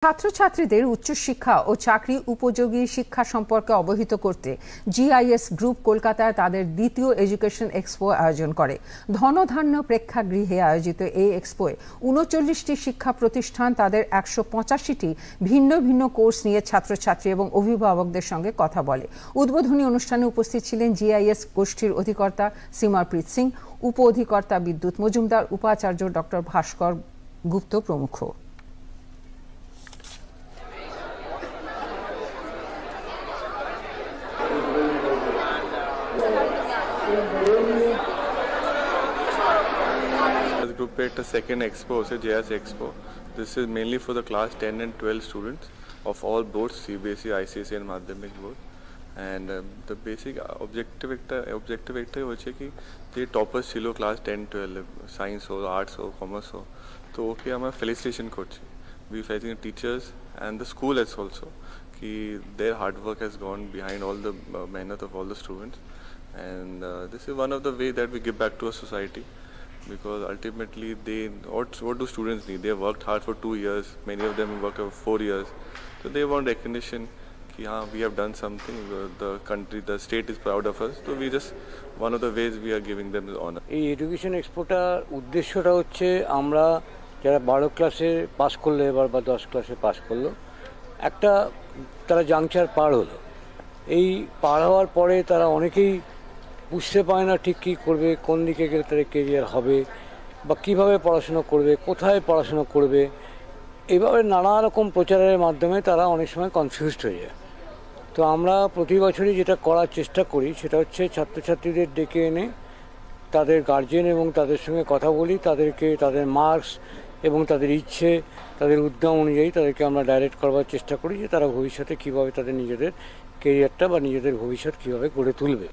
ছাত্রছাত্রীদের উচ্চশিক্ষা ও চাকরি উপযোগী শিক্ষা সম্পর্কে অবহিত করতে জিআইএস গ্রুপ কলকাতায় তাদের দ্বিতীয় এডুকেশন এক্সপো আয়োজন করে। ধনধান্য প্রেক্ষাগৃহে আয়োজিত এই এক্সপোয় ৩৯টি শিক্ষা প্রতিষ্ঠান তাদের ১৮৫টি ভিন্ন ভিন্ন কোর্স নিয়ে ছাত্রছাত্রী এবং অভিভাবকদের সঙ্গে কথা বলে। উদ্বোধনী অনুষ্ঠানে উপস্থিত ছিলেন জিআইএস গোষ্ঠীর অধিকর্তা সিমরপ্রীত সিং, উপ অধিকর্তা বিদ্যুৎ মজুমদার, উপাচার্য ডক্টর ভাস্কর গুপ্ত প্রমুখ। As group একটা second expo আছে JS Expo. This is mainly for the class 10 and 12 students of all boards, CBSE, ICSE and Madhyamik board. And the basic objective একটা হচ্ছে কি যে টপার ছিল ক্লাস 10 12 সায়েন্স ও আর্টস ও commerce ও, তো ওকে আমরা felicitation করছি। We facing teachers and the school as also ki their hard work has gone behind all the mehnat of all the students, and this is one of the way that we give back to our society, because ultimately what do students need? They have worked hard for 2 years, many of them work for 4 years, so they want recognition ki we have done something, the country, the state is proud of us, so we just one of the ways we are giving them the honor. এই education এক্সপোটার উদ্দেশ্যটা হচ্ছে আমরা যারা 12 ক্লাসে pass করলো এবার বা 10 ক্লাসে পাস করলো, একটা তারা জাংচার পার হলো। এই পার হওয়ার পরে তারা অনেকেই বুঝতে পারে না ঠিক কী করবে, কোন দিকে গেলে তাদের কেরিয়ার হবে বা কীভাবে পড়াশুনো করবে, কোথায় পড়াশুনো করবে। এইভাবে নানা রকম প্রচারের মাধ্যমে তারা অনেক সময় কনফিউজড হয়ে যায়। তো আমরা প্রতি বছরই যেটা করার চেষ্টা করি সেটা হচ্ছে ছাত্রছাত্রীদের ডেকে এনে তাদের গার্জেন এবং তাদের সঙ্গে কথা বলি, তাদেরকে তাদের মার্কস এবং তাদের ইচ্ছে, তাদের উদ্যম অনুযায়ী তাদেরকে আমরা ডাইরেক্ট করবার চেষ্টা করি যে তারা ভবিষ্যতে কীভাবে তাদের নিজেদের কেরিয়ারটা বা নিজেদের ভবিষ্যৎ কীভাবে গড়ে তুলবে।